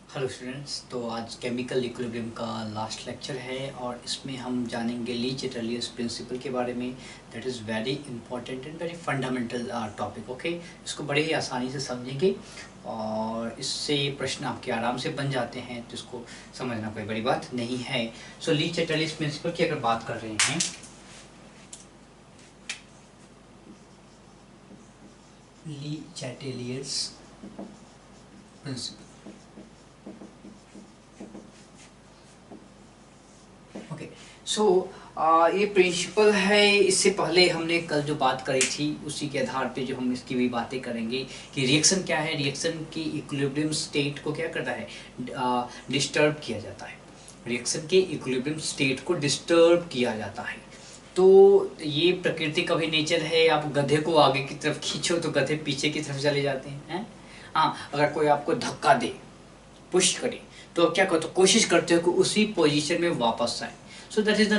Hello students, तो आज chemical equilibrium का लास्ट लेक्चर है और इसमें हम जानेंगे ली चैटलियर्स प्रिंसिपल के बारे में। That is very important and very fundamental topic. Okay, इसको बड़े ही आसानी से समझेंगे और इससे प्रश्न आपके आराम से बन जाते हैं, तो इसको समझना कोई बड़ी बात नहीं है। सो ली चैटलियर्स प्रिंसिपल की अगर बात कर रहे हैं, ली चैटलियर्स प्रिंसिपल। ओके, सो ये प्रिंसिपल है। इससे पहले हमने कल जो बात करी थी उसी के आधार पे जो हम इसकी भी बातें करेंगे कि रिएक्शन क्या है। रिएक्शन की इक्विलिब्रियम स्टेट को क्या करता है, डिस्टर्ब किया जाता है। रिएक्शन के इक्विलिब्रियम स्टेट को डिस्टर्ब किया जाता है। तो ये प्रकृति का भी नेचर है। आप गधे को आगे की तरफ खींचो तो गधे पीछे की तरफ चले जाते हैं। हाँ, अगर कोई आपको धक्का दे, पुश करे, तो आप क्या करते हो, कोशिश करते हो कि उसी पोजीशन में वापस आए। सो दैट इज द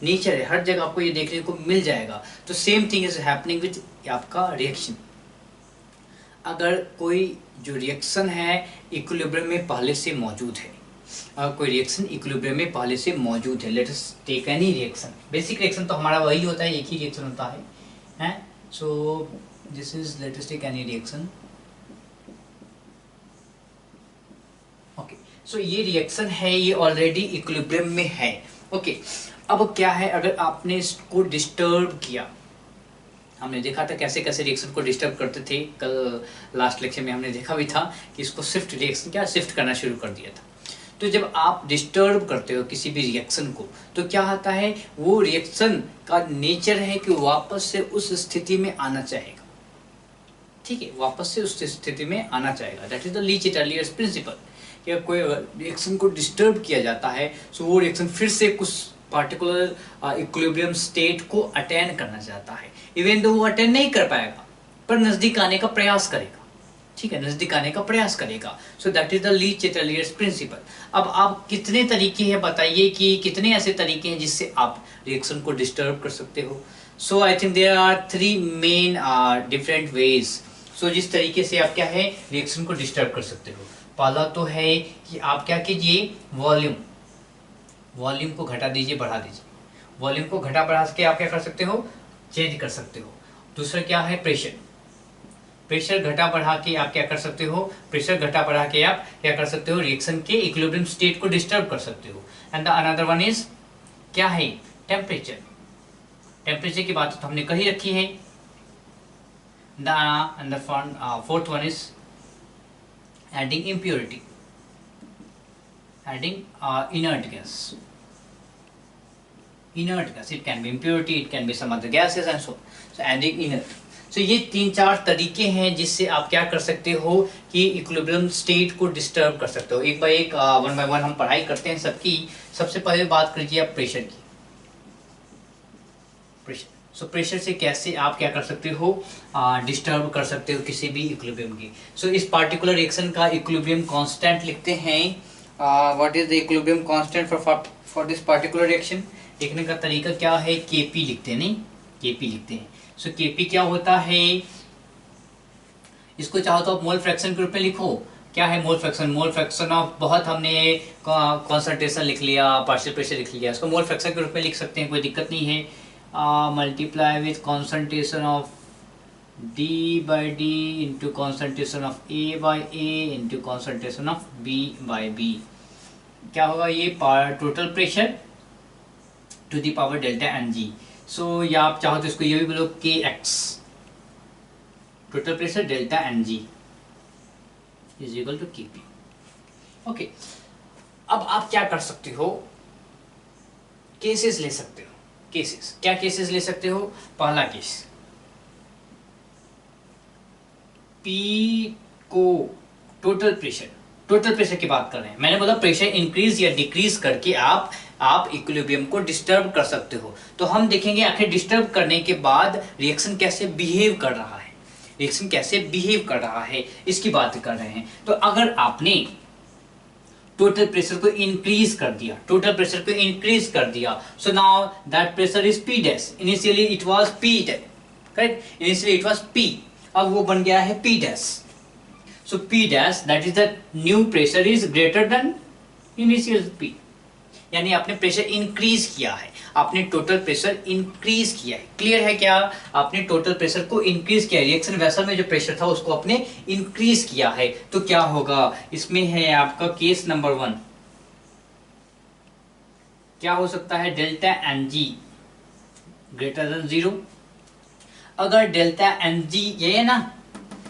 नेचर है, हर जगह आपको ये देखने को मिल जाएगा। तो same thing is happening with आपका रिएक्शन। अगर कोई जो रिएक्शन है इक्विलिब्रियम में पहले से मौजूद है, अगर कोई रिएक्शन इक्विलिब्रियम में पहले से मौजूद है, let us take any reaction. Basic reaction तो हमारा वही होता है, एक ही रिएक्शन होता है। So this is let us take any reaction. Okay, so ये रिएक्शन है, ये ऑलरेडी इक्विलिब्रियम में है। ओके, अब क्या है, अगर आपने इसको डिस्टर्ब किया, हमने देखा था कैसे कैसे रिएक्शन को डिस्टर्ब करते थे। कल लास्ट लेक्चर में हमने देखा भी था कि इसको शिफ्ट रिएक्शन क्या शिफ्ट करना शुरू कर दिया था। तो जब आप डिस्टर्ब करते हो किसी भी रिएक्शन को, तो क्या होता है, वो रिएक्शन का नेचर है कि वापस से उस स्थिति में आना चाहेगा। ठीक है, वापस से उस स्थिति में आना चाहेगा। That is the Le Chatelier's principle. कि कोई रिएक्शन को डिस्टर्ब किया जाता है, सो वो रिएक्शन फिर से कुछ पार्टिकुलर इक्विलिब्रियम स्टेट को अटेन करना चाहता है। इवन दो वो अटेन नहीं कर पाएगा, पर नजदीक आने का प्रयास करेगा। ठीक है, नजदीक आने का प्रयास करेगा। So that is the Le Chatelier's principle. अब आप कितने तरीके हैं, बताइए कि कितने ऐसे तरीके हैं जिससे आप रिएक्शन को डिस्टर्ब कर सकते हो। So I think there are 3 main different ways. So जिस तरीके से आप क्या है रिएक्शन को डिस्टर्ब कर सकते हो, पहला तो है कि आप क्या कीजिए, वॉल्यूम को घटा दीजिए, बढ़ा दीजिए। वॉल्यूम को घटा बढ़ा के आप क्या कर सकते हो, चेंज कर सकते हो। दूसरा क्या है, प्रेशर घटा बढ़ा के आप क्या कर सकते हो, प्रेशर घटा बढ़ा के आप क्या कर सकते हो, रिएक्शन के इक्विलिब्रियम स्टेट को डिस्टर्ब कर सकते हो। And the another one is क्या है, टेम्परेचर की बात तो हमने कही रखी है। The fourth one is adding impurity, adding inert gas. It can be impurity, it can be some other gases and so on. So adding inert. So ये 3-4 तरीके हैं जिससे आप क्या कर सकते हो कि इक्विलिब्रियम स्टेट को डिस्टर्ब कर सकते हो। एक बाय एक, वन बाय वन हम पढ़ाई करते हैं सबकी। सबसे पहले बात कीजिए आप प्रेशर की। सो प्रेशर से कैसे आप क्या कर सकते हो, डिस्टर्ब कर सकते हो किसी भी इक्विलिब्रियम की। सो इस पार्टिकुलर रिएक्शन का इक्विलिब्रियम कांस्टेंट लिखते हैं। What is the equilibrium constant for this particular reaction. लिखने का तरीका क्या है, केपी लिखते हैं, नहीं केपी लिखते हैं। सो केपी क्या होता है, इसको चाहो तो आप मोल फ्रैक्शन के रूप में लिखो। क्या है मोल फ्रैक्शन ऑफ, बहुत हमने कॉन्सेंट्रेशन लिख लिया, पार्शियल प्रेशर लिख लिया, इसको मोल फ्रैक्शन के रूप में लिख सकते हैं, कोई दिक्कत नहीं है। multiply with concentration of D by D into concentration of A by A into concentration of B by B। क्या होगा ये, total pressure to the power delta N G. So या आप चाहो तो इसको ये भी बोलो K X, total pressure delta N G is equal to K P. Okay, अब आप क्या कर सकते हो, केसेस ले सकते हो। केसेस, क्या केसेस ले सकते हो, पहला केस, P को टोटल प्रेशर की बात कर रहे हैं। मैंने बोला प्रेशर इंक्रीज या डिक्रीज करके आप इक्विलिब्रियम को डिस्टर्ब कर सकते हो। तो हम देखेंगे आखिर डिस्टर्ब करने के बाद रिएक्शन कैसे बिहेव कर रहा है, इसकी बात कर रहे हैं। तो अगर आपने टोटल प्रेशर को इंक्रीज कर दिया, so now that pressure is P dash. Initially it was P, correct, initially it was P, अब वो बन गया है P dash. So P dash that is the new pressure is greater than initial P, यानी आपने pressure increase किया है, आपने टोटल प्रेशर इंक्रीज किया है। क्लियर है क्या? आपने टोटल प्रेशर को इंक्रीज किया है, रिएक्शन वेसल में जो प्रेशर था उसको आपने इंक्रीज किया है। तो क्या होगा इसमें है आपका केस नंबर 1, क्या हो सकता है? Delta N g greater than 0। अगर डेल्टा एन जी ये है ना,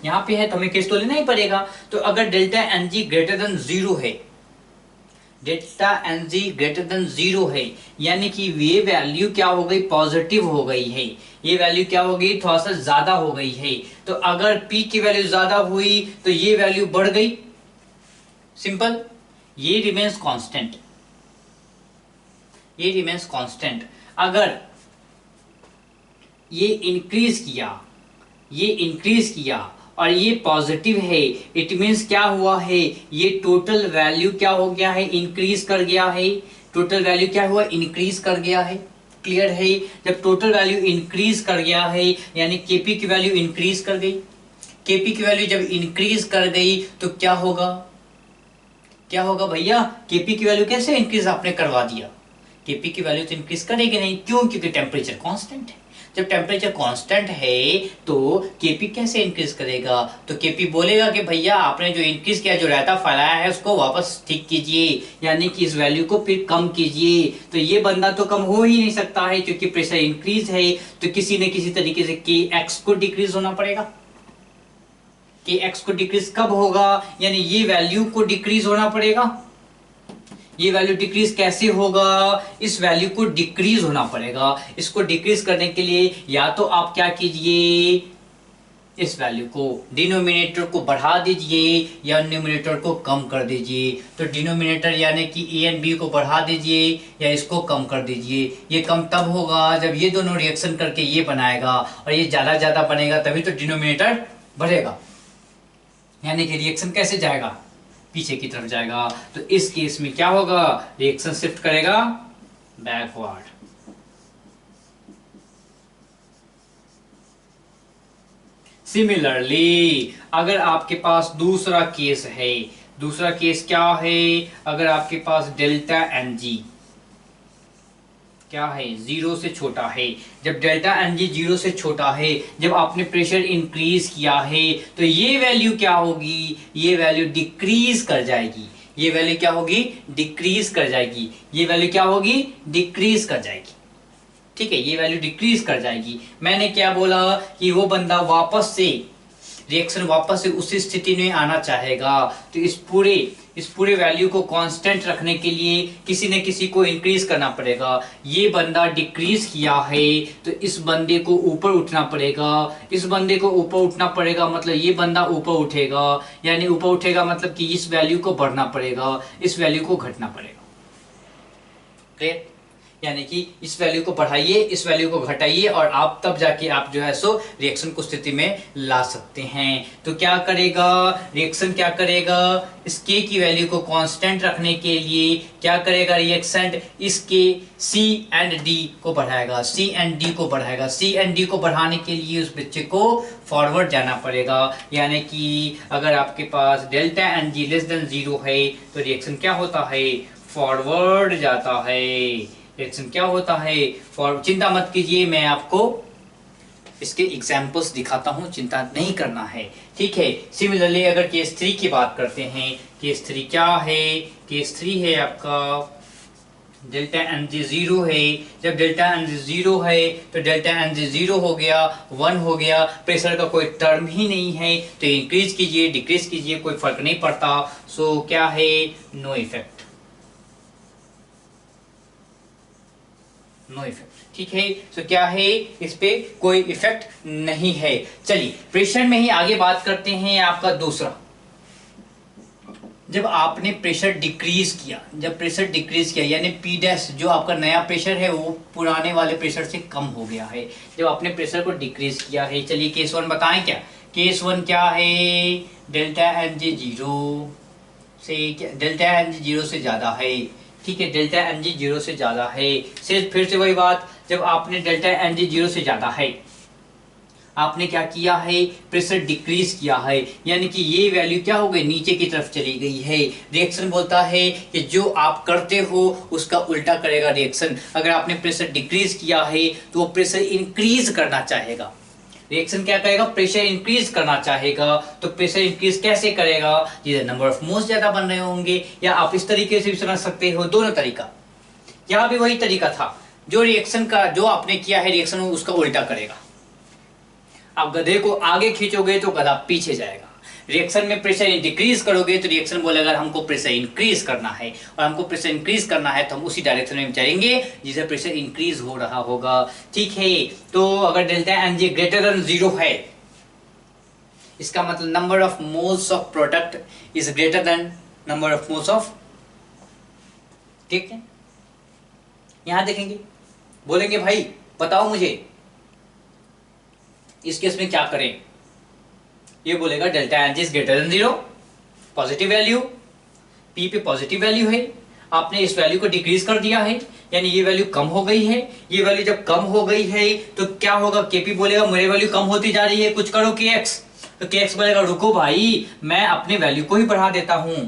यहां पे है तो हमें केस तो लेना ही पड़ेगा। तो अगर delta N g greater than 0 है, delta N g greater than 0 है, यानी कि ये वैल्यू क्या हो गई? पॉजिटिव हो गई है। ये वैल्यू क्या हो गई? थोड़ा सा ज्यादा हो गई है। तो अगर P की वैल्यू ज्यादा हुई तो ये वैल्यू बढ़ गई, सिंपल। ये रिमेन्स कांस्टेंट, ये रिमेन्स कांस्टेंट। अगर ये इंक्रीज किया, ये इंक्रीज किया और ये पॉजिटिव है, इट मीन्स क्या हुआ है? ये टोटल वैल्यू क्या हो गया है? इंक्रीज कर गया है। टोटल वैल्यू क्या हुआ? इंक्रीज कर गया है। क्लियर है? जब टोटल वैल्यू इंक्रीज कर गया है यानी केपी की वैल्यू इंक्रीज कर गई। केपी की वैल्यू जब इंक्रीज कर गई तो क्या होगा? क्या होगा भैया? केपी की वैल्यू कैसे इंक्रीज आपने करवा दिया? केपी की वैल्यू तो इंक्रीज करेगी नहीं, क्यों? क्योंकि टेम्परेचर कांस्टेंट है। जब टेम्परेचर कांस्टेंट है तो केपी कैसे इंक्रीज करेगा? तो केपी बोलेगा कि भैया आपने जो इंक्रीज किया, जो रायता फैलाया है उसको वापस ठीक कीजिए, यानी कि इस वैल्यू को फिर कम कीजिए। तो ये बंदा तो कम हो ही नहीं सकता है क्योंकि प्रेशर इंक्रीज है। तो किसी न किसी तरीके से के एक्स को डिक्रीज होना पड़ेगा। के एक्स को डिक्रीज कब होगा? यानी ये वैल्यू को डिक्रीज होना पड़ेगा। ये वैल्यू डिक्रीज कैसे होगा? इस वैल्यू को डिक्रीज होना पड़ेगा। इसको डिक्रीज करने के लिए या तो आप क्या कीजिए, इस वैल्यू को डिनोमिनेटर को बढ़ा दीजिए या न्यूमरेटर को कम कर दीजिए। तो डिनोमिनेटर यानी कि ए एंड बी को बढ़ा दीजिए या इसको कम कर दीजिए। ये कम तब होगा जब ये दोनों रिएक्शन करके ये बनाएगा और ये ज्यादा बनेगा, तभी तो डिनोमिनेटर बढ़ेगा। यानी कि रिएक्शन कैसे जाएगा? पीछे की तरफ जाएगा। तो इस केस में क्या होगा? रिएक्शन शिफ्ट करेगा बैकवर्ड। सिमिलरली अगर आपके पास दूसरा केस है, दूसरा केस क्या है? अगर आपके पास डेल्टा एन जी क्या है? 0 से छोटा है। जब डेल्टा एन जी 0 से छोटा है, जब आपने प्रेशर इंक्रीज किया है तो ये वैल्यू क्या होगी? ये वैल्यू डिक्रीज कर जाएगी। ये वैल्यू क्या होगी? डिक्रीज कर जाएगी। ये वैल्यू क्या होगी? डिक्रीज कर जाएगी। ठीक है, ये वैल्यू डिक्रीज कर जाएगी। मैंने क्या बोला कि वो बंदा वापस से रिएक्शन वापस से उसी स्थिति में आना चाहेगा। तो इस पूरे वैल्यू को कांस्टेंट रखने के लिए किसी न किसी को इंक्रीज करना पड़ेगा। ये बंदा डिक्रीज किया है तो इस बंदे को ऊपर उठना पड़ेगा। इस बंदे को ऊपर उठना पड़ेगा मतलब ये बंदा ऊपर उठेगा, यानी ऊपर उठेगा मतलब कि इस वैल्यू को बढ़ना पड़ेगा, इस वैल्यू को घटना पड़ेगा। क्लियर? यानी कि इस वैल्यू को बढ़ाइए, इस वैल्यू को घटाइए और आप तब जाके आप जो है सो रिएक्शन को स्थिति में ला सकते हैं। तो क्या करेगा रिएक्शन? क्या करेगा? इस के की वैल्यू को कांस्टेंट रखने के लिए क्या करेगा रिएक्शन? इसके सी एंड डी को बढ़ाएगा, सी एंड डी को बढ़ाएगा। सी एंड डी को बढ़ाने के लिए उस बच्चे को फॉरवर्ड जाना पड़ेगा। यानी कि अगर आपके पास delta N G less than 0 है तो रिएक्शन क्या होता है? फॉरवर्ड जाता है। रिएक्शन क्या होता है? चिंता मत कीजिए, मैं आपको इसके एग्जाम्पल्स दिखाता हूं, चिंता नहीं करना है। ठीक है। सिमिलरली अगर केस 3 की बात करते हैं, केस 3 क्या है? केस 3 है आपका डेल्टा एन जी 0 है। जब डेल्टा एन जी 0 है तो डेल्टा एन जी 0 हो गया, 1 हो गया, प्रेशर का कोई टर्म ही नहीं है। तो इंक्रीज कीजिए डिक्रीज कीजिए कोई फर्क नहीं पड़ता। सो क्या है? No effect, no effect. ठीक है, तो क्या है? इस पे कोई इफेक्ट नहीं है। चलिए प्रेशर में ही आगे बात करते हैं। आपका दूसरा, जब आपने प्रेशर डिक्रीज किया, जब प्रेशर डिक्रीज किया यानी पी डैश जो आपका नया प्रेशर है वो पुराने वाले प्रेशर से कम हो गया है। जब आपने प्रेशर को डिक्रीज किया है, चलिए केस 1 बताएं क्या? केस 1 क्या है? डेल्टा एन जी 0 से, डेल्टा एन जी 0 से ज्यादा है। ठीक है, डेल्टा एन जी 0 से ज्यादा है। फिर से वही बात, जब आपने डेल्टा एन जी 0 से ज्यादा है, आपने क्या किया है, प्रेशर डिक्रीज किया है, यानी कि ये वैल्यू क्या हो गई, नीचे की तरफ चली गई है। रिएक्शन बोलता है कि जो आप करते हो उसका उल्टा करेगा रिएक्शन। अगर आपने प्रेशर डिक्रीज किया है तो वो प्रेशर इंक्रीज करना चाहेगा। रिएक्शन क्या करेगा, प्रेशर इंक्रीज करना चाहेगा। तो प्रेशर इंक्रीज कैसे करेगा, जिधर नंबर ऑफ मोल्स ज्यादा बन रहे होंगे, या आप इस तरीके से भी समझ सकते हो, दोनों तरीका। यहाँ भी वही तरीका था, जो रिएक्शन का जो आपने किया है रिएक्शन उसका उल्टा करेगा। आप गधे को आगे खींचोगे तो गधा पीछे जाएगा। रिएक्शन में प्रेशर डिक्रीज करोगे तो रिएक्शन बोलेगा हमको प्रेशर इंक्रीज करना है, और हमको प्रेशर इंक्रीज करना है तो हम उसी डायरेक्शन में चलेंगे जिसे प्रेशर इंक्रीज हो रहा होगा। ठीक है, तो अगर delta N g greater than 0 है, इसका मतलब number of moles of product is greater than number of moles of, ठीक है। यहां देखेंगे, बोलेंगे भाई बताओ मुझे इस केस में क्या करें, ये बोलेगा delta N G is greater than 0, positive value, P पे पॉजिटिव वैल्यू है, आपने इस वैल्यू को डिक्रीज कर दिया है, यानी ये वैल्यू कम हो गई है। ये वैल्यू जब कम हो गई है तो क्या होगा, केपी बोलेगा मेरी वैल्यू कम होती जा रही है, कुछ करो के एक्स, तो के एक्स बोलेगा रुको भाई मैं अपने वैल्यू को ही बढ़ा देता हूं।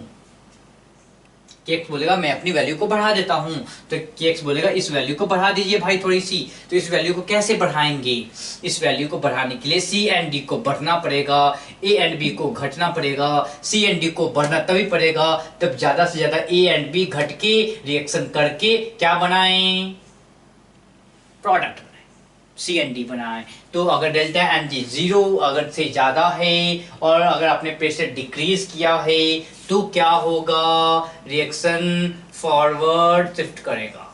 के एक्स बोलेगा मैं अपनी वैल्यू को बढ़ा देता हूं, तो के एक्स बोलेगा इस वैल्यू को बढ़ा दीजिए भाई थोड़ी सी। तो इस वैल्यू को कैसे बढ़ाएंगे, इस वैल्यू को बढ़ाने के लिए सी एंड डी को बढ़ना पड़ेगा, ए एंड बी को घटना पड़ेगा। सी एंड डी को बढ़ना तभी पड़ेगा तब ज्यादा से ज्यादा ए एंड बी घट के रिएक्शन करके क्या बनाएं, प्रोडक्ट सी एन डी बनाए। तो अगर डेल्टा एन जी 0 अगर से ज्यादा है और अगर आपने प्रेशर डिक्रीज किया है तो क्या होगा, रिएक्शन फॉरवर्ड शिफ्ट करेगा।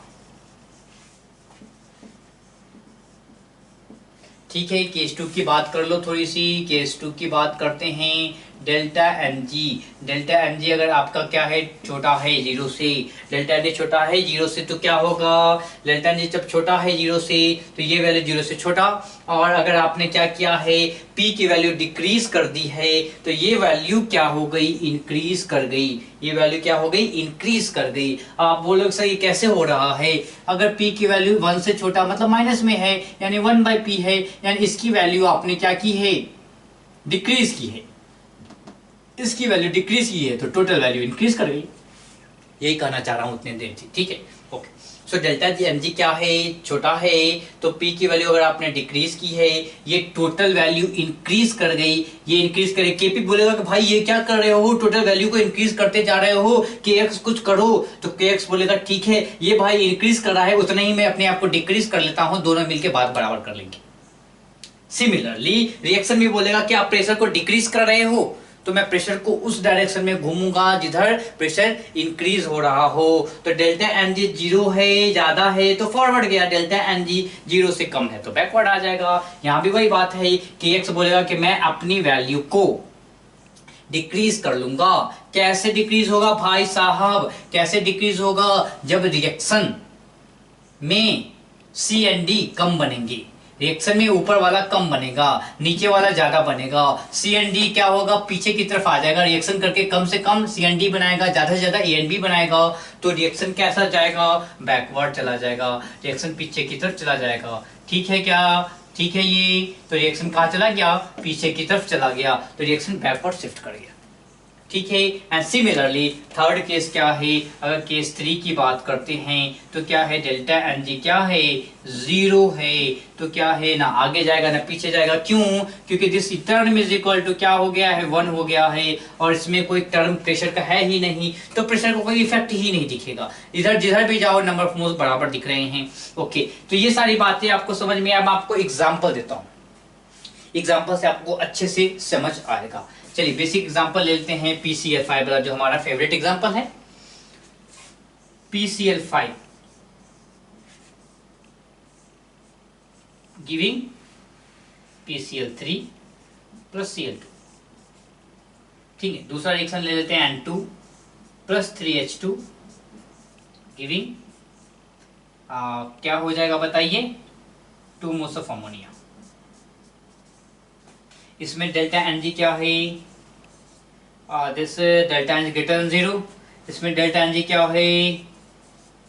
ठीक है, केस 2 की बात कर लो थोड़ी सी, केस 2 की बात करते हैं। डेल्टा एन जी अगर आपका क्या है, छोटा है 0 से, डेल्टा एन जी छोटा है 0 से, तो क्या होगा, डेल्टा एन जी जब छोटा है 0 से तो ये वैल्यू 0 से छोटा, और अगर आपने क्या किया है, पी की वैल्यू डिक्रीज कर दी है तो ये वैल्यू क्या हो गई, इंक्रीज कर गई। ये वैल्यू क्या हो गई, इंक्रीज कर गई। आप बोलोगे सर ये कैसे हो रहा है, अगर पी की वैल्यू 1 से छोटा मतलब माइनस में है, यानी 1/p है, यानी इसकी वैल्यू आपने क्या की है, डिक्रीज की है, इसकी वैल्यू डिक्रीज की है तो टोटल वैल्यू इंक्रीज कर गई। यही कहना चाह रहा हूं उतने देर से, ठीक है। Okay, so delta g n g क्या है, छोटा है, तो पी की वैल्यू अगर आपने डिक्रीज की है, ये टोटल वैल्यू इंक्रीज कर गई। ये इंक्रीज करे, केपी बोलेगा कि भाई ये क्या कर रहे हो, टोटल वैल्यू को इंक्रीज करते जा रहे हो, के एक्स कुछ करो, तो के एक्स बोलेगा ठीक है ये भाई इंक्रीज कर रहा है उतना ही मैं अपने आप को डिक्रीज कर लेता हूं, दोनों मिलकर बात बराबर कर लेंगे। सिमिलरली रिएक्शन भी बोलेगा कि आप प्रेशर को डिक्रीज कर रहे हो तो मैं प्रेशर को उस डायरेक्शन में घूमूंगा जिधर प्रेशर इंक्रीज हो रहा हो। तो डेल्टा एन जी 0 है, ज्यादा है तो फॉरवर्ड गया, डेल्टा एन जी 0 से कम है तो बैकवर्ड आ जाएगा। यहां भी वही बात है कि एक्स बोलेगा कि मैं अपनी वैल्यू को डिक्रीज कर लूंगा। कैसे डिक्रीज होगा भाई साहब, कैसे डिक्रीज होगा, जब रिएक्शन में सी एंड डी कम बनेंगे, रिएक्शन में ऊपर वाला कम बनेगा, नीचे वाला ज्यादा बनेगा, सी एन डी क्या होगा, पीछे की तरफ आ जाएगा, रिएक्शन करके कम से कम सी एन डी बनाएगा, ज्यादा से ज्यादा ए एन बी बनाएगा, तो रिएक्शन कैसा जाएगा, बैकवर्ड चला जाएगा, रिएक्शन पीछे की तरफ चला जाएगा। ठीक है क्या, ठीक है, ये तो रिएक्शन कहाँ चला गया, पीछे की तरफ चला गया, तो रिएक्शन बैकवर्ड शिफ्ट कर गया। ठीक है, एंड सिमिलरली थर्ड केस क्या है, अगर केस 3 की बात करते हैं तो क्या है, डेल्टा एन जी क्या है, 0 है, तो क्या है ना आगे जाएगा ना पीछे जाएगा। क्यों, क्योंकि this term is equal to क्या हो गया है, 1 हो गया है, और इसमें कोई टर्म प्रेशर का है ही नहीं, तो प्रेशर को कोई इफेक्ट ही नहीं दिखेगा, इधर जिधर भी जाओ नंबर ऑफ मोल्स बराबर दिख रहे हैं। ओके, तो ये सारी बातें आपको समझ में, अब आपको एग्जाम्पल देता हूँ, एग्जाम्पल से आपको अच्छे से समझ आएगा। चलिए बेसिक एग्जांपल ले लेते हैं, PCl5 वाला जो हमारा फेवरेट एग्जांपल है। PCl5 giving PCl3 plus Cl2। ठीक है, दूसरा रिएक्शन ले लेते हैं N2 प्लस 3H2 गिविंग क्या हो जाएगा बताइए, 2 मोल्स ऑफ अमोनिया। इसमें डेल्टा एन जी क्या है, this delta N g greater than 0, इसमें डेल्टा एन जी क्या है,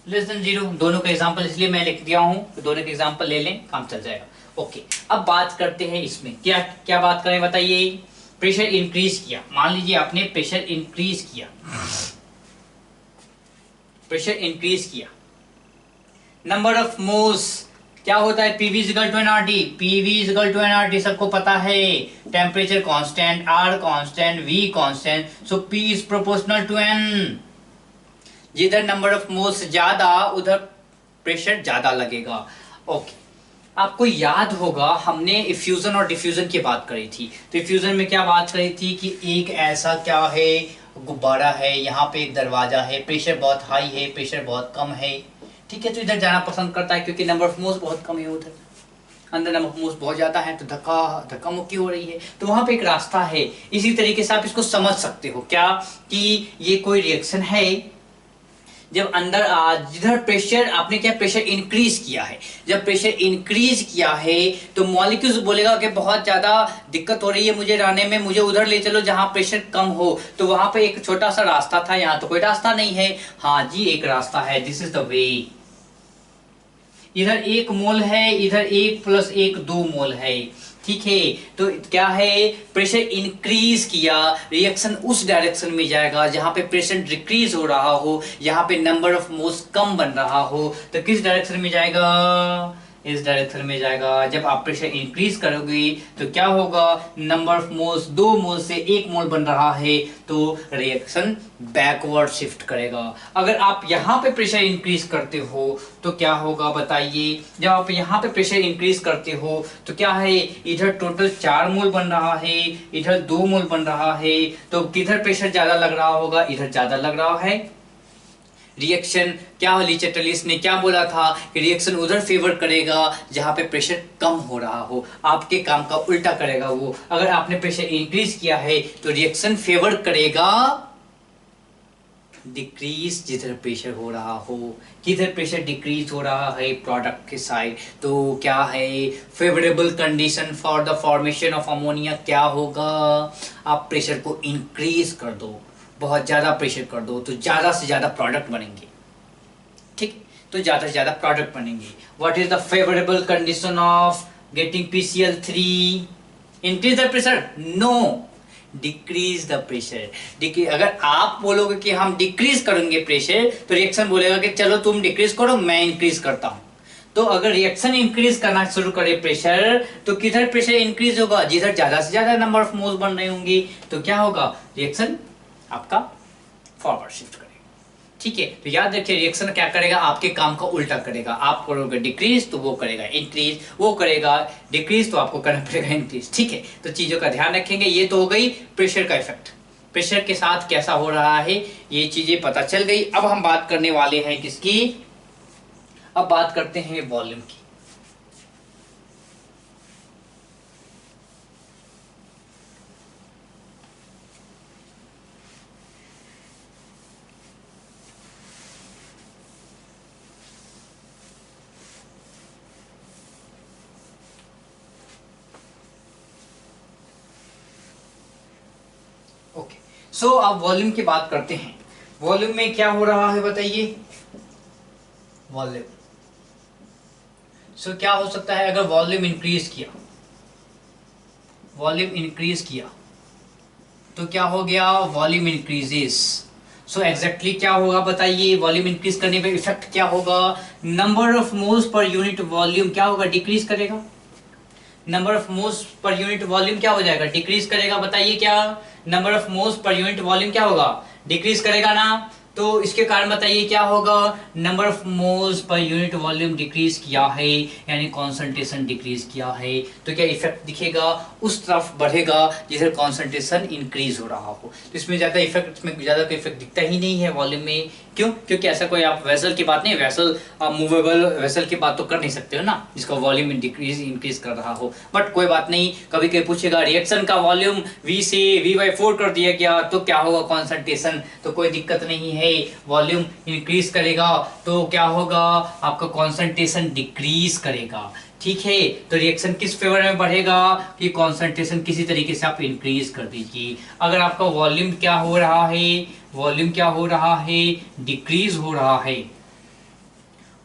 लेस देन 0। दोनों का एग्जांपल इसलिए मैं लिख दिया हूं, तो दोनों के एग्जांपल ले लें, काम चल जाएगा। ओके, अब बात करते हैं इसमें क्या क्या बात करें बताइए। प्रेशर इंक्रीज किया, मान लीजिए आपने प्रेशर इंक्रीज किया, प्रेशर इंक्रीज किया, नंबर ऑफ मोल्स क्या होता है, PV equal to nRT, PV equal to nRT सबको पता है, temperature constant, R constant, V constant, so P is proportional to n. जिधर नंबर ऑफ मोल्स ज्यादा उधर प्रेशर ज्यादा लगेगा। ओके, आपको याद होगा हमने इफ्यूजन और डिफ्यूजन की बात करी थी, तो इफ्यूजन में क्या बात करी थी कि एक ऐसा क्या है गुब्बारा है, यहाँ पे एक दरवाजा है, प्रेशर बहुत हाई है, प्रेशर बहुत कम है, ठीक है, तो इधर जाना पसंद करता है क्योंकि नंबर ऑफ मोल्स बहुत कम है, उधर अंदर नंबर ऑफ मोल्स बहुत ज्यादा है, तो धक्का मुक्की हो रही है, तो वहां पे एक रास्ता है। इसी तरीके से आप इसको समझ सकते हो क्या कि ये कोई रिएक्शन है, जब अंदर जिधर प्रेशर आपने क्या प्रेशर इंक्रीज किया है, जब प्रेशर इंक्रीज किया है तो मॉलिक्यूल्स बोलेगा कि बहुत ज्यादा दिक्कत हो रही है मुझे रहने में, मुझे उधर ले चलो जहां प्रेशर कम हो, तो वहां पे एक छोटा सा रास्ता था, यहाँ तो कोई रास्ता नहीं है। हाँ जी, एक रास्ता है, दिस इज द वे। इधर 1 मोल है, इधर 1 + 1 2 मोल है, ठीक है, तो क्या है प्रेशर इंक्रीज किया, रिएक्शन उस डायरेक्शन में जाएगा जहां पे प्रेशर डिक्रीज हो रहा हो, यहाँ पे नंबर ऑफ मोल्स कम बन रहा हो, तो किस डायरेक्शन में जाएगा, इस डायरेक्शन में जाएगा। जब आप प्रेशर इंक्रीज करोगे तो क्या होगा, नंबर ऑफ मोल्स 2 मोल से 1 मोल बन रहा है, तो रिएक्शन बैकवर्ड शिफ्ट करेगा। अगर आप यहाँ पे प्रेशर इंक्रीज करते हो तो क्या होगा बताइए, जब आप यहाँ पे प्रेशर इंक्रीज करते हो तो क्या है, इधर टोटल 4 मोल बन रहा है, इधर 2 मोल बन रहा है, तो किधर प्रेशर ज्यादा लग रहा होगा, इधर ज्यादा लग रहा है। रिएक्शन क्या लिचेटलिस ने क्या बोला था कि रिएक्शन उधर फेवर करेगा जहां पे प्रेशर कम हो रहा हो, आपके काम का उल्टा करेगा वो। अगर आपने प्रेशर इंक्रीज किया है तो रिएक्शन फेवर करेगा डिक्रीज जिधर प्रेशर हो रहा हो। किधर प्रेशर डिक्रीज हो रहा है, प्रोडक्ट के साइड, तो क्या है favourable condition for the formation of ammonia, क्या होगा, आप प्रेशर को इंक्रीज कर दो, बहुत ज्यादा प्रेशर कर दो तो ज्यादा से ज्यादा प्रोडक्ट बनेंगे, ठीक, तो ज्यादा से ज्यादा प्रोडक्ट बनेंगे। What is the favourable condition of getting PCl3, increase the pressure, no, decrease the pressure. अगर आप बोलोगे कि हम डिक्रीज करेंगे प्रेशर तो रिएक्शन बोलेगा कि चलो तुम डिक्रीज करो मैं इंक्रीज करता हूं। तो अगर रिएक्शन इंक्रीज करना शुरू करे प्रेशर, तो किधर प्रेशर इंक्रीज होगा, जिधर ज्यादा से ज्यादा नंबर ऑफ मोल्स बन रहे होंगे, तो क्या होगा, रिएक्शन आपका फॉरवर्ड शिफ्ट करेगा, ठीक है। तो याद रखिए रिएक्शन क्या करेगा, आपके काम का उल्टा करेगा। आप करोगे डिक्रीज तो वो करेगा इंक्रीज, वो करेगा डिक्रीज तो आपको करना पड़ेगा इंक्रीज, ठीक है। तो चीजों का ध्यान रखेंगे। ये तो हो गई प्रेशर का इफेक्ट, प्रेशर के साथ कैसा हो रहा है ये चीजें पता चल गई। अब हम बात करने वाले हैं किसकी, अब बात करते हैं वॉल्यूम की। ओके, सो अब वॉल्यूम की बात करते हैं। वॉल्यूम में क्या हो रहा है बताइए, वॉल्यूम, सो क्या हो सकता है अगर वॉल्यूम इंक्रीज किया, वॉल्यूम इंक्रीज किया तो क्या हो गया, वॉल्यूम इंक्रीजेस। सो एग्जैक्टली क्या होगा बताइए, वॉल्यूम इंक्रीज करने पे इफेक्ट क्या होगा, number of moles per unit volume क्या होगा, डिक्रीज करेगा। Number of moles per unit volume क्या हो जाएगा, डिक्रीज करेगा। बताइए क्या, number of moles per unit volume क्या होगा, डिक्रीज करेगा ना। तो इसके कारण बताइए क्या होगा, number of moles per unit volume decrease किया है, यानी कॉन्सेंट्रेशन डिक्रीज किया है, तो क्या इफेक्ट दिखेगा, उस तरफ बढ़ेगा जिधर कॉन्सेंट्रेशन इंक्रीज हो रहा हो। तो इसमें ज्यादा इफेक्ट, इसमें ज्यादा कोई इफेक्ट दिखता ही नहीं है वॉल्यूम में। क्यों, क्योंकि ऐसा कोई आप वेसल की बात नहीं, वेसल मूवेबल वेसल की बात तो कर नहीं सकते हो ना जिसका वॉल्यूम डिक्रीज इंक्रीज कर रहा हो। बट कोई बात नहीं, कभी कभी पूछेगा रिएक्शन का वॉल्यूम V से V/4 कर दिया गया तो क्या होगा कॉन्सेंट्रेशन, तो कोई दिक्कत नहीं है, वॉल्यूम इंक्रीज करेगा तो क्या होगा, आपका कॉन्सेंट्रेशन डिक्रीज करेगा, ठीक है। तो रिएक्शन किस फेवर में बढ़ेगा कि कॉन्सेंट्रेशन किसी तरीके से आप इंक्रीज कर दीजिए। अगर आपका वॉल्यूम क्या हो रहा है, वॉल्यूम क्या हो रहा है, डिक्रीज हो रहा है,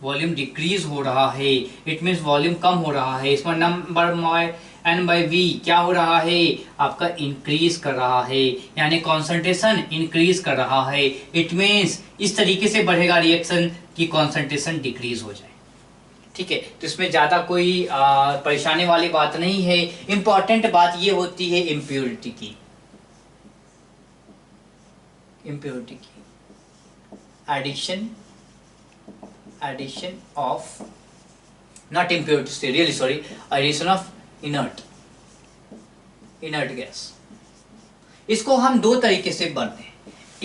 वॉल्यूम डिक्रीज हो रहा है, इट मीन्स वॉल्यूम कम हो रहा है। इसमें नंबर एन बाई वी क्या हो रहा है, आपका इंक्रीज कर रहा है, यानी कॉन्सेंट्रेशन इंक्रीज कर रहा है। इट मीन्स इस तरीके से बढ़ेगा रिएक्शन कि कॉन्सेंट्रेशन डिक्रीज हो जाए। ठीक है, तो इसमें ज्यादा कोई परेशानी वाली बात नहीं है। इंपॉर्टेंट बात ये होती है इम्प्योरिटी की, इम्प्योरिटी की addition of, not impurity, really sorry, addition of inert gas। इसको हम दो तरीके से बढ़ते हैं,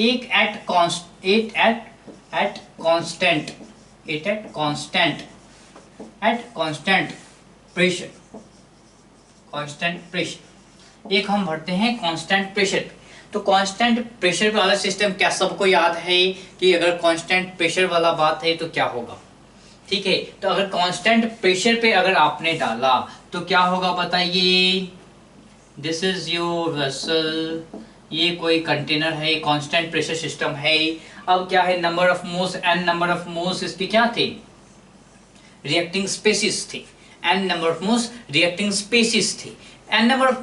एक एट कांस्टेंट प्रेशर, एक हम भरते हैं कांस्टेंट प्रेशर पे। तो कांस्टेंट प्रेशर वाला सिस्टम क्या सबको याद है कि अगर कांस्टेंट प्रेशर वाला बात है तो क्या होगा। ठीक है, तो अगर कांस्टेंट प्रेशर पे अगर आपने डाला तो क्या होगा बताइए। दिस इज योर वेसल, ये कोई कंटेनर है, कांस्टेंट प्रेशर सिस्टम है। अब क्या है, number of moles, N number of moles इसके क्या थे, रिएक्टिंग स्पेसिस थे। N number of moles reacting species थे। N number of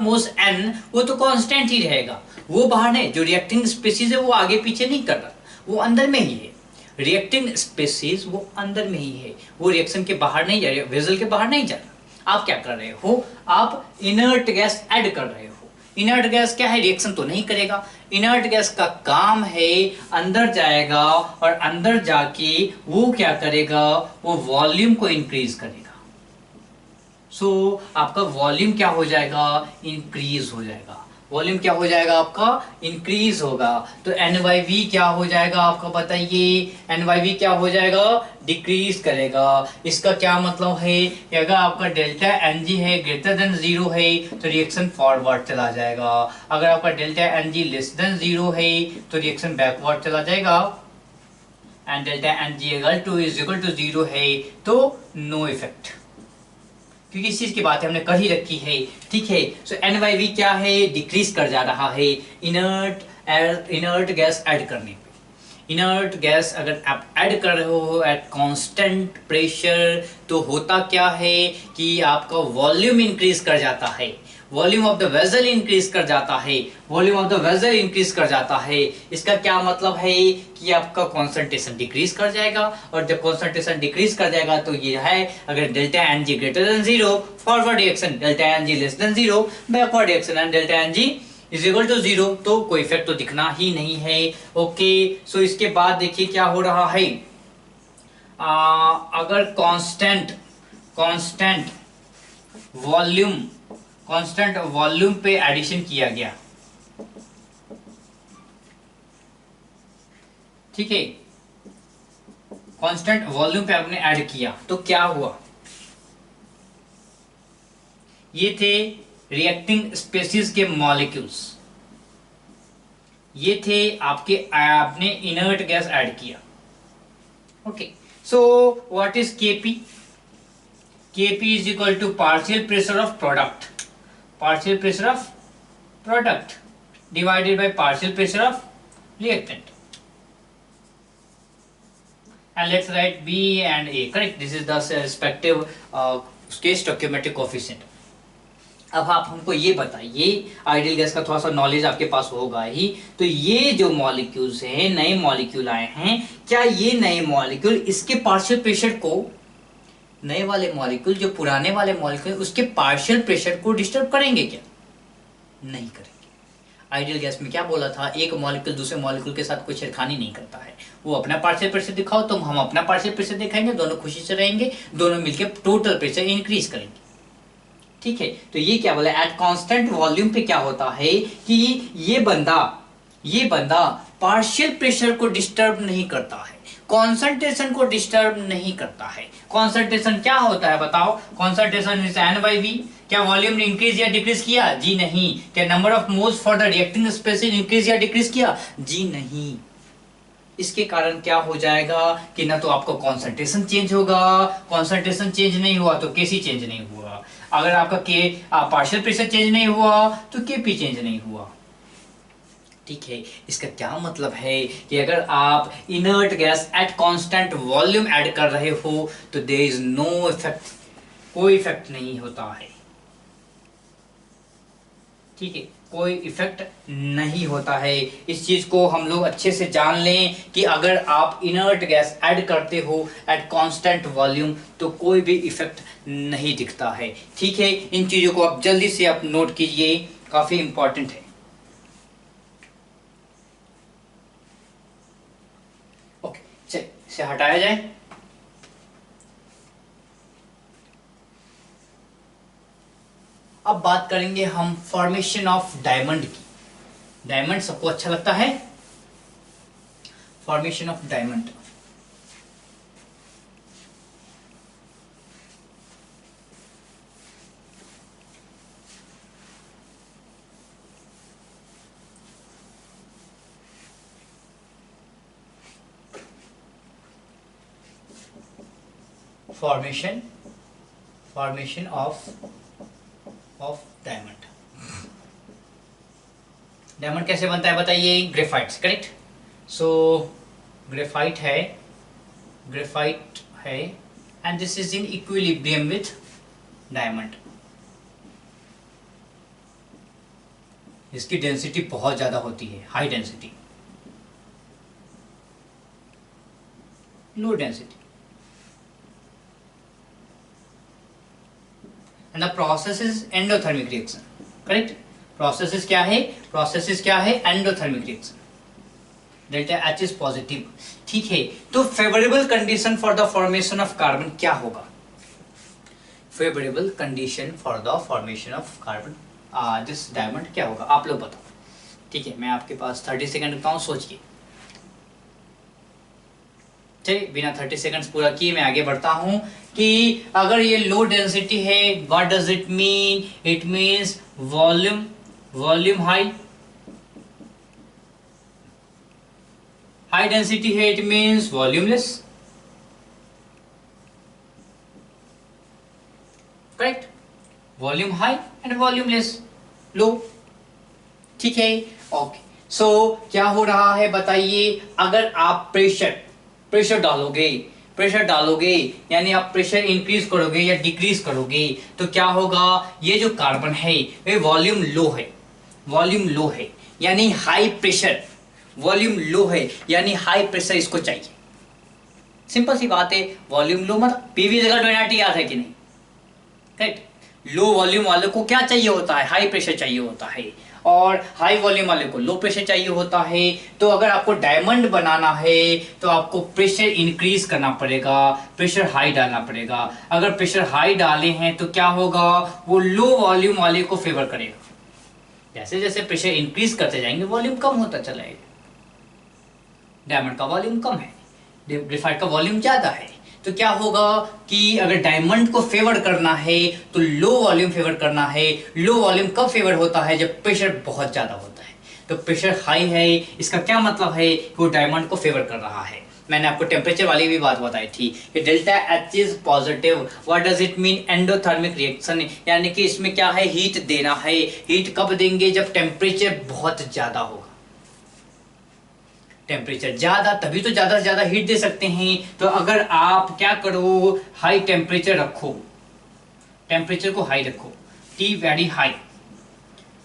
moles N वो तो कांस्टेंट ही रहेगा, वो बाहर नहीं। जो रिएक्टिंग स्पेसिस है वो आगे पीछे नहीं कर रहा, वो अंदर में ही है। रिएक्टिंग स्पेसिस वो अंदर में ही है, वो रिएक्शन के बाहर नहीं जा रहा, वेसल के बाहर नहीं जा रहा। आप क्या कर रहे हो, आप इनर्ट गैस ऐड कर रहे हो। इनर्ट गैस क्या है, रिएक्शन तो नहीं करेगा। इनर्ट गैस का काम है अंदर जाएगा और अंदर जाके वो क्या करेगा, वो वॉल्यूम को इंक्रीज करेगा। सो आपका वॉल्यूम क्या हो जाएगा, इंक्रीज हो जाएगा। वॉल्यूम क्या हो जाएगा आपका, इंक्रीज होगा। तो एन बाई वी क्या हो जाएगा आपका बताइए, एन बाई वी क्या हो जाएगा, डिक्रीज करेगा। इसका क्या मतलब है कि अगर आपका डेल्टा एन जी है ग्रेटर देन 0 है तो रिएक्शन फॉरवर्ड चला जाएगा। अगर आपका delta N G less than 0 है तो रिएक्शन बैकवर्ड चला जाएगा। एंड डेल्टा एन जी अगर 2 इज इक्वल टू 0 है तो नो इफेक्ट, क्योंकि इस चीज की बात हमने कर ही रखी है। ठीक है, सो एन बाई वी क्या है, डिक्रीज कर जा रहा है इनर्ट गैस ऐड करने पे। इनर्ट गैस अगर आप ऐड कर रहे हो एट कांस्टेंट प्रेशर तो होता क्या है कि आपका वॉल्यूम इंक्रीज कर जाता है, volume of the vessel increase कर जाता है, volume of the vessel increase कर जाता है। इसका क्या मतलब है कि आपका कॉन्सेंट्रेशन डिक्रीज कर जाएगा, और जब कॉन्सेंट्रेशन डिक्रीज कर जाएगा तो ये है, अगर delta N g greater than 0 forward reaction, delta N G less than 0 backward reaction, and delta N G is equal to 0, तो कोई इफेक्ट तो दिखना ही नहीं है। ओके, सो इसके बाद देखिए क्या हो रहा है। अगर कांस्टेंट वॉल्यूम पे एडिशन किया गया, ठीक है, कांस्टेंट वॉल्यूम पे आपने ऐड किया तो क्या हुआ, ये थे रिएक्टिंग स्पेसीज के मॉलिक्यूल्स, ये थे आपने इनर्ट गैस ऐड किया। Okay, so what is Kp, Kp is equal to partial pressure of product, partial pressure of product divided by partial pressure of reactant, and let's write B and A, correct? This is the respective case stoichiometric coefficient. अब आप हमको ये बताइए, ideal gas का थोड़ा सा knowledge आपके पास होगा ही, तो ये जो मॉलिक्यूल्स हैं, नए मॉलिक्यूल आए हैं, क्या ये नए मॉलिक्यूल इसके पार्शियल प्रेशर को, नए वाले मॉलिक्यूल जो पुराने वाले मॉलिक्यूल उसके पार्शियल प्रेशर को डिस्टर्ब करेंगे क्या, नहीं करेंगे। आइडियल गैस में क्या बोला था, एक मॉलिक्यूल दूसरे मॉलिक्यूल के साथ कोई छेड़खानी नहीं करता है, वो अपना पार्शियल प्रेशर दिखाओ तो हम अपना पार्शियल प्रेशर दिखाएंगे, दोनों खुशी से रहेंगे, दोनों मिलकर टोटल प्रेशर इंक्रीज करेंगे। ठीक है, तो ये क्या बोला, एट कांस्टेंट वॉल्यूम पे क्या होता है कि ये बंदा पार्शियल प्रेशर को डिस्टर्ब नहीं करता है, कॉन्सेंट्रेशन को डिस्टर्ब नहीं करता है। कॉन्सेंट्रेशन क्या होता है बताओ, concentration is n by V. क्या वॉल्यूम ने इंक्रीज या डिक्रीज किया, जी नहीं। क्या number of moles for the reacting species increase या डिक्रीज किया, जी नहीं। इसके कारण क्या हो जाएगा कि ना तो आपका कॉन्सेंट्रेशन चेंज होगा, कॉन्सेंट्रेशन चेंज नहीं हुआ तो केसी चेंज नहीं हुआ, अगर आपका के पार्शियल प्रेशर चेंज नहीं हुआ तो केपी चेंज नहीं हुआ। ठीक है, इसका क्या मतलब है कि अगर आप inert gas at constant volume add कर रहे हो तो देयर इज नो इफेक्ट, कोई इफेक्ट नहीं होता है। ठीक है, कोई इफेक्ट नहीं होता है। इस चीज को हम लोग अच्छे से जान लें कि अगर आप इनर्ट गैस ऐड करते हो एट कांस्टेंट वॉल्यूम तो कोई भी इफेक्ट नहीं दिखता है। ठीक है, इन चीजों को आप जल्दी से आप नोट कीजिए, काफी इंपॉर्टेंट है। ओके, चलिए इसे हटाया जाए। अब बात करेंगे हम फॉर्मेशन ऑफ डायमंड की। डायमंड सबको अच्छा लगता है। Formation of diamond, formation of diamond. Diamond कैसे बनता है बताइए? Graphite, correct. सो ग्रेफाइट है and this is in equilibrium with diamond. इसकी डेंसिटी बहुत ज्यादा होती है, high density, low density, and the process is endothermic reaction, correct? process क्या है? endothermic reaction, delta H is positive। ठीक है, तो favourable condition for the formation of carbon क्या होगा? Favourable condition for the formation of carbon this diamond क्या होगा? आप लोग बताओ। ठीक है, मैं आपके पास 30 सेकंड रखता हूँ, सोचिए। चलिए, बिना 30 सेकंड्स पूरा किए मैं आगे बढ़ता हूं कि अगर ये लो डेंसिटी है, what does it mean? It means volume high density है, it means volume less, correct? Volume high and volume less, low. ठीक है, ओके। सो क्या हो रहा है बताइए? अगर आप प्रेशर डालोगे यानी आप प्रेशर इंक्रीज करोगे या डिक्रीज करोगे तो क्या होगा? ये जो कार्बन है वे वॉल्यूम लो है यानी हाई प्रेशर, वॉल्यूम लो है यानी हाई प्रेशर इसको चाहिए। सिंपल सी बात है, वॉल्यूम लो मतलब पीवी जगह डोनाटी याद है कि नहीं? करेक्ट। लो वॉल्यूम वाले को क्या चाहिए होता है? हाई प्रेशर चाहिए होता है, और हाई वॉल्यूम वाले को लो प्रेशर चाहिए होता है। तो अगर आपको डायमंड बनाना है तो आपको प्रेशर इंक्रीज करना पड़ेगा, प्रेशर हाई डालना पड़ेगा। अगर प्रेशर हाई डाले हैं तो क्या होगा? वो लो वॉल्यूम वाले को फेवर करेगा। जैसे जैसे प्रेशर इंक्रीज करते जाएंगे वॉल्यूम कम होता चलाएगा। डायमंड का वॉल्यूम कम है, ग्रेफाइट का वॉल्यूम ज्यादा है, तो क्या होगा कि अगर डायमंड को फेवर करना है तो लो वॉल्यूम फेवर करना है। लो वॉल्यूम कब फेवर होता है? जब प्रेशर बहुत ज्यादा होता है। तो प्रेशर हाई है, इसका क्या मतलब है कि वो डायमंड को फेवर कर रहा है। मैंने आपको टेम्परेचर वाली भी बात बताई थी कि delta H is positive. What does it mean? Endothermic reaction, यानी कि इसमें क्या है? हीट देना है। हीट कब देंगे? जब टेम्परेचर बहुत ज्यादा होगा। टेम्परेचर ज्यादा, तभी तो ज्यादा से ज्यादा हीट दे सकते हैं। तो अगर आप क्या करो? हाई टेम्परेचर रखो, टेम्परेचर को हाई रखो, टी वेरी हाई,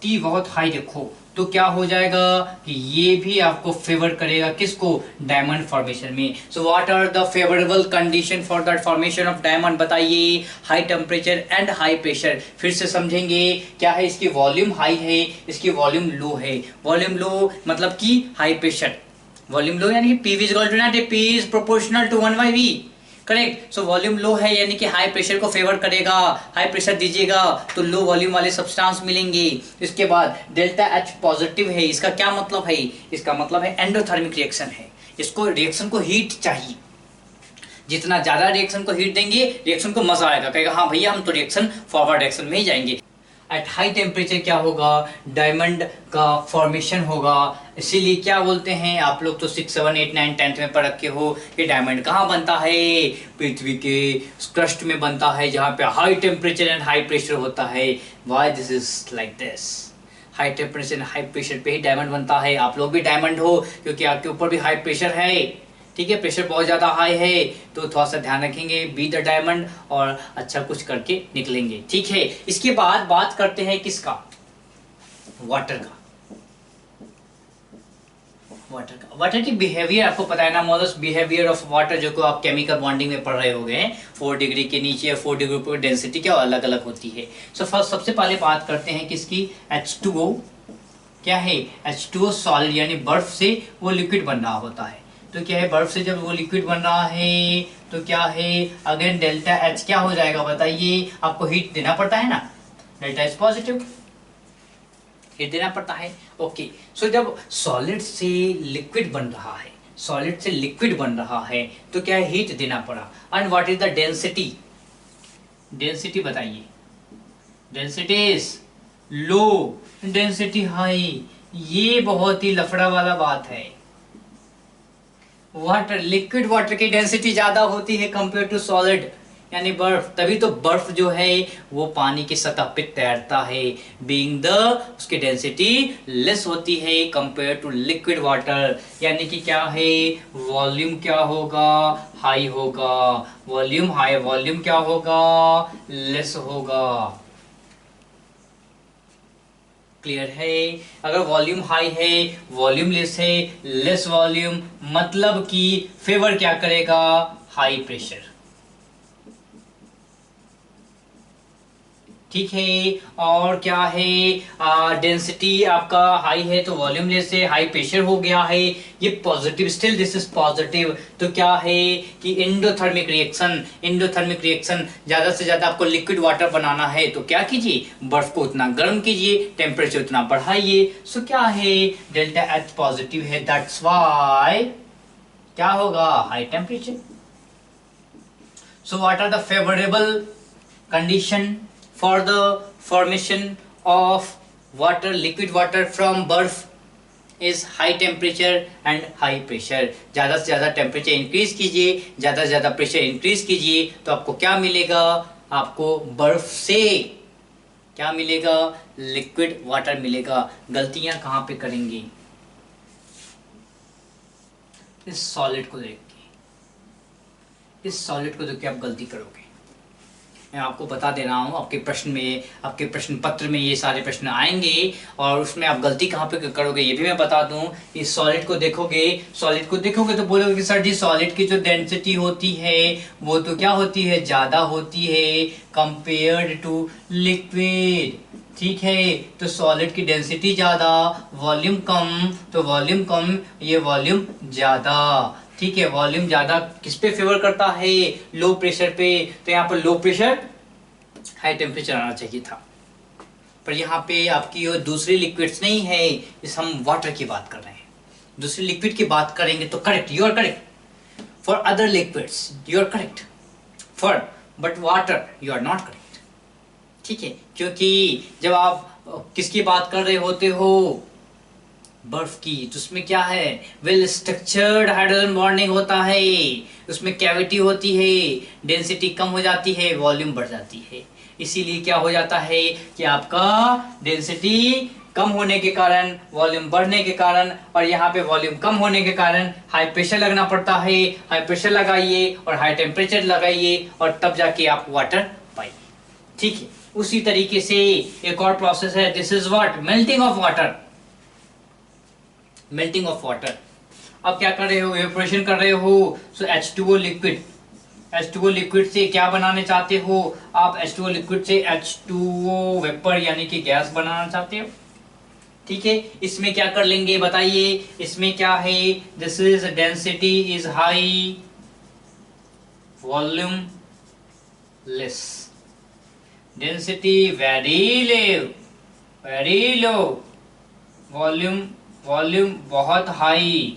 टी बहुत हाई रखो, तो क्या हो जाएगा कि ये भी आपको फेवर करेगा। किसको? डायमंड फॉर्मेशन में। So what are the favourable condition for the formation of diamond? बताइए। High temperature and high pressure. फिर से समझेंगे, क्या है? इसकी वॉल्यूम हाई है, इसकी वॉल्यूम लो है। वॉल्यूम लो मतलब कि हाई प्रेशर, वॉल्यूम लो यानी कि P is equal to ना, P is proportional to 1/V, correct. So volume low है यानी कि हाई प्रेशर को फेवर करेगा। हाई प्रेशर दीजिएगा तो लो वॉल्यूम वाले सब्सटेंस मिलेंगे। इसके बाद डेल्टा H पॉजिटिव है, इसका क्या मतलब है? इसका मतलब है एंडोथर्मिक रिएक्शन है। इसको रिएक्शन को हीट चाहिए। जितना ज्यादा रिएक्शन को हीट देंगे, रिएक्शन को मजा आएगा, कहेगा हाँ भैया हम तो रिएक्शन फॉरवर्ड रिएक्शन में ही जाएंगे। एट हाई टेम्परेचर क्या होगा? डायमंड का फॉर्मेशन होगा। इसीलिए क्या बोलते हैं, आप लोग तो 6, 7, 8, 9, 10th में पढ़ रखे हो कि डायमंड कहाँ बनता है? पृथ्वी के क्रस्ट में बनता है, जहाँ पे high temperature and high pressure होता है। Why this is like this? High temperature high pressure पे ही डायमंड बनता है। आप लोग भी डायमंड हो क्योंकि आपके ऊपर भी हाई प्रेशर है, ठीक है, प्रेशर बहुत ज़्यादा हाई है, तो थोड़ा सा ध्यान रखेंगे, बी द डायमंड, और अच्छा कुछ करके निकलेंगे, ठीक है। इसके बाद बात करते हैं किसका, वाटर का। वाटर की बिहेवियर आपको पता है ना, मोलस बिहेवियर ऑफ वाटर, जो को आप केमिकल बॉन्डिंग में पढ़ रहे होंगे, 4 डिग्री के नीचे या 4 डिग्री ऊपर डेंसिटी क्या अलग अलग होती है। सो फर्स्ट सबसे पहले बात करते हैं किसकी, H2O। क्या है, H2O सॉलिड यानी बर्फ से वो लिक्विड बन रहा होता है। तो क्या है, बर्फ से जब वो लिक्विड बन रहा है तो क्या है, अगेन डेल्टा H क्या हो जाएगा बताइए, आपको हीट देना पड़ता है ना, डेल्टा H पॉजिटिव, हीट देना पड़ता है। ओके, सो जब सॉलिड से लिक्विड बन रहा है, सॉलिड से लिक्विड बन रहा है तो क्या है, हीट देना पड़ा। And what is the density, density बताइए, density is low, density high. ये बहुत ही लफड़ा वाला बात है। वाटर, लिक्विड वाटर की डेंसिटी ज्यादा होती है कंपेयर टू सॉलिड यानी बर्फ, तभी तो बर्फ जो है वो पानी की सतह पे तैरता है, बीइंग द उसकी डेंसिटी लेस होती है कंपेयर टू लिक्विड वाटर। यानी कि क्या है, वॉल्यूम क्या होगा, हाई होगा, वॉल्यूम हाई, वॉल्यूम क्या होगा, लेस होगा। क्लियर है, अगर वॉल्यूम हाई है, वॉल्यूम लेस है, लेस वॉल्यूम मतलब कि फेवर क्या करेगा, हाई प्रेशर, ठीक है। और क्या है, डेंसिटी आपका हाई है तो वॉल्यूम लेस है, हाई प्रेशर हो गया है, ये positive, still this is positive. तो क्या है कि एंडोथर्मिक रिएक्शन, एंडोथर्मिक रिएक्शन, ज्यादा से ज्यादा आपको लिक्विड वाटर बनाना है तो क्या कीजिए, बर्फ को उतना गर्म कीजिए, टेम्परेचर उतना बढ़ाइए। सो क्या है, डेल्टा H पॉजिटिव है, दैट्स व्हाई क्या होगा, high temperature. So what are the favourable condition for the formation of water, liquid water from बर्फ is high temperature and high pressure। ज्यादा से ज्यादा टेम्परेचर इंक्रीज कीजिए, ज्यादा से ज्यादा प्रेशर इंक्रीज कीजिए तो आपको क्या मिलेगा, आपको बर्फ से क्या मिलेगा, लिक्विड वाटर मिलेगा। गलतियां कहां पे करेंगे, इस सॉलिड को देख के, इस सॉलिड को देख के आप गलती करोगे। मैं आपको बता दे रहा हूँ, आपके प्रश्न में, आपके प्रश्न पत्र में ये सारे प्रश्न आएंगे और उसमें आप गलती कहाँ पे करोगे ये भी मैं बता दूं। इस सॉलिड को देखोगे, सॉलिड को देखोगे तो बोलोगे कि सर जी सॉलिड की जो डेंसिटी होती है वो तो क्या होती है, ज़्यादा होती है कंपेयर्ड टू लिक्विड, ठीक है। तो सॉलिड की डेंसिटी ज़्यादा, वॉल्यूम कम, तो वॉल्यूम कम, ये वॉल्यूम ज़्यादा, ठीक है। वॉल्यूम ज्यादा किस पे फेवर करता है, लो प्रेशर पे, तो यहाँ पर लो प्रेशर हाई टेम्परेचर आना चाहिए था, पर यहाँ पे आपकी वो दूसरी लिक्विड्स नहीं है, इस हम वाटर की बात कर रहे हैं। दूसरी लिक्विड की बात करेंगे तो correct, you are correct for other liquids, you are correct for, but water you are not correct, ठीक है। क्योंकि जब आप किसकी बात कर रहे होते हो, बर्फ की, तो उसमें क्या है, वेल स्ट्रक्चर्ड हाइड्रोजन बॉन्डिंग होता है, उसमें कैविटी होती है, डेंसिटी कम हो जाती है, वॉल्यूम बढ़ जाती है। इसीलिए क्या हो जाता है कि आपका डेंसिटी कम होने के कारण, वॉल्यूम बढ़ने के कारण, और यहाँ पे वॉल्यूम कम होने के कारण हाई प्रेशर लगना पड़ता है। हाई प्रेशर लगाइए और हाई टेम्परेचर लगाइए और तब जाके आप वाटर पाइए, ठीक है। उसी तरीके से एक और प्रोसेस है, this is what, melting of water, melting of water. अब क्या कर रहे हो, इवेपोरेशन कर रहे हो, सो H2O लिक्विड, H2O लिक्विड से क्या बनाने चाहते हो आप, H2O लिक्विड से H2O वेपर यानी कि गैस बनाना चाहते हो, ठीक है। इसमें क्या कर लेंगे बताइए, इसमें क्या है, this is density is high, volume less, density very low, volume बहुत हाई।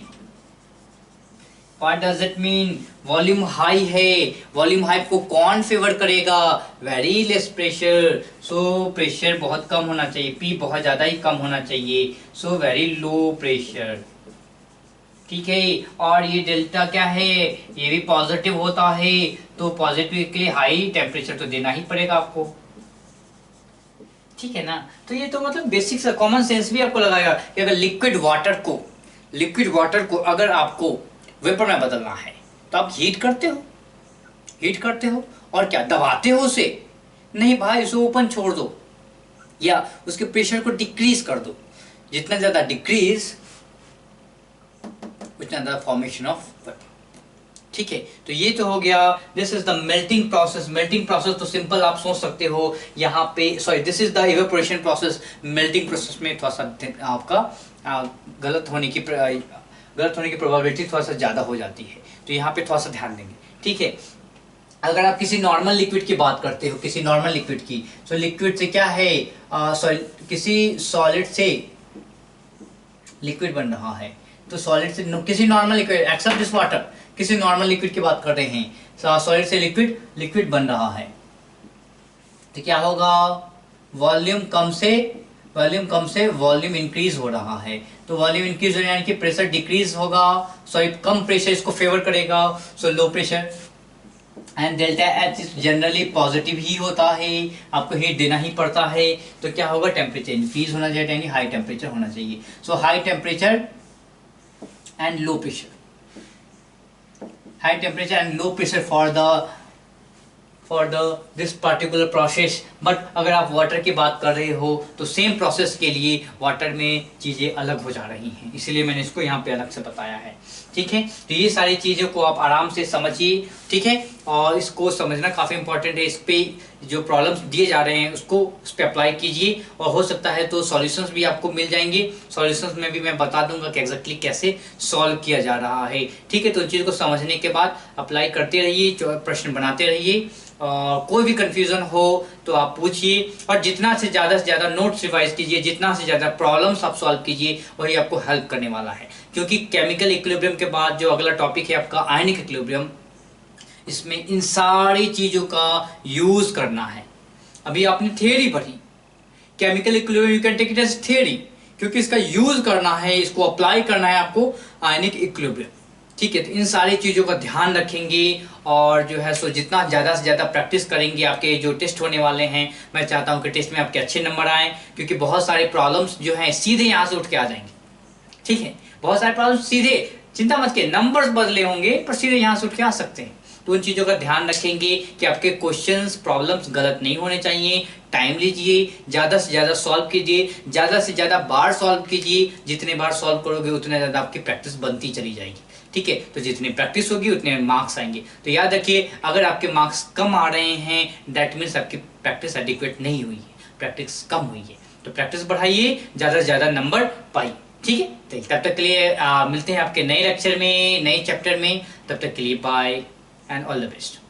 What does it mean? Volume high है, वॉल्यूम हाई को कौन फेवर करेगा, very less pressure, so pressure बहुत कम होना चाहिए, पी बहुत ज्यादा ही कम होना चाहिए, सो वेरी लो प्रेशर, ठीक है। और ये डेल्टा क्या है, ये भी पॉजिटिव होता है, तो पॉजिटिव के लिए हाई टेम्परेचर तो देना ही पड़ेगा आपको, ठीक है ना। तो ये तो मतलब बेसिक सा कॉमन सेंस भी आपको लगाएगा कि अगर लिक्विड वाटर को अगर आपको वेपर में बदलना है तो आप हीट करते हो और क्या दबाते हो उसे? नहीं भाई, उसे ओपन छोड़ दो या उसके प्रेशर को डिक्रीज कर दो। जितना ज्यादा डिक्रीज उतना ज्यादा फॉर्मेशन ऑफ वेपर। ठीक है, तो ये तो हो गया, this is the melting process. Melting process तो सिंपल आप सोच सकते हो यहाँ पे, sorry this is the evaporation process. Melting process में थोड़ा सा आपका गलत होने की प्रोबेबिलिटी थोड़ा सा ज्यादा हो जाती है, तो यहाँ पे थोड़ा सा ध्यान देंगे। ठीक है, अगर आप किसी नॉर्मल लिक्विड की बात करते हो, किसी नॉर्मल लिक्विड की, तो लिक्विड से क्या है, किसी सॉलिड से लिक्विड बन रहा है, तो सॉलिड से किसी normal liquid except this water, किसी नॉर्मल लिक्विड की बात कर रहे हैं, सॉलिड से लिक्विड बन रहा है, तो क्या होगा, वॉल्यूम कम से वॉल्यूम इंक्रीज हो रहा है। तो वॉल्यूम इंक्रीज हो यानी कि प्रेशर डिक्रीज होगा, सॉरी कम प्रेशर इसको फेवर करेगा, so low pressure. And delta H generally positive ही होता है, आपको हीट देना ही पड़ता है, तो क्या होगा, टेम्परेचर इंक्रीज होना चाहिए, यानी हाई टेम्परेचर होना चाहिए। So high temperature and low pressure, high temperature and low pressure for the this particular process. But अगर आप वाटर की बात कर रहे हो तो सेम प्रोसेस के लिए वाटर में चीज़ें अलग हो जा रही हैं, इसीलिए मैंने इसको यहाँ पे अलग से बताया है। ठीक है, तो ये सारी चीज़ों को आप आराम से समझिए। ठीक है, और इसको समझना काफ़ी इंपॉर्टेंट है। इस पे जो प्रॉब्लम्स दिए जा रहे हैं उसको उस पर अप्लाई कीजिए, और हो सकता है तो सॉल्यूशंस भी आपको मिल जाएंगे। सॉल्यूशंस में भी मैं बता दूंगा कि एग्जैक्टली कैसे सॉल्व किया जा रहा है। ठीक है, तो उन चीज़ों को समझने के बाद अप्लाई करते रहिए, प्रश्न बनाते रहिए, और कोई भी कंफ्यूजन हो तो आप पूछिए, और जितना से ज़्यादा नोट्स रिवाइज कीजिए, जितना से ज़्यादा प्रॉब्लम्स आप सॉल्व कीजिए, वही आपको हेल्प करने वाला है। क्योंकि केमिकल इक्विलिब्रियम के बाद जो अगला टॉपिक है आपका आयनिक इक्विलिब्रियम, इसमें इन सारी चीज़ों का यूज करना है। अभी आपने थियरी पढ़ी, chemical equilibrium you can take it as theory, क्योंकि इसका यूज करना है, इसको अप्लाई करना है आपको आयनिक इक्विलिब्रियम। ठीक है, तो इन सारी चीज़ों का ध्यान रखेंगे, और जो है सो जितना ज़्यादा से ज़्यादा प्रैक्टिस करेंगे, आपके जो टेस्ट होने वाले हैं, मैं चाहता हूँ कि टेस्ट में आपके अच्छे नंबर आएँ, क्योंकि बहुत सारे प्रॉब्लम्स जो हैं सीधे यहाँ से उठ के आ जाएंगे। ठीक है, बहुत सारे प्रॉब्लम सीधे, चिंता मत कीजिए, नंबर्स बदले होंगे पर सीधे यहाँ से उठ के आ सकते हैं। तो उन चीज़ों का ध्यान रखेंगे कि आपके क्वेश्चंस प्रॉब्लम्स गलत नहीं होने चाहिए। टाइम लीजिए, ज़्यादा से ज़्यादा सॉल्व कीजिए, ज़्यादा से ज़्यादा बार सॉल्व कीजिए। जितने बार सॉल्व करोगे उतने ज़्यादा आपकी प्रैक्टिस बनती चली जाएगी। ठीक है, तो जितनी प्रैक्टिस होगी उतने मार्क्स आएंगे। तो याद रखिए, अगर आपके मार्क्स कम आ रहे हैं दैट मीन्स आपकी प्रैक्टिस एडिक्वेट नहीं हुई है, प्रैक्टिस कम हुई है। तो प्रैक्टिस बढ़ाइए, ज़्यादा से ज़्यादा नंबर पाइए। ठीक है, तो तब तक के लिए मिलते हैं आपके नए लेक्चर में, नए चैप्टर में। तब तक के लिए bye and all the best.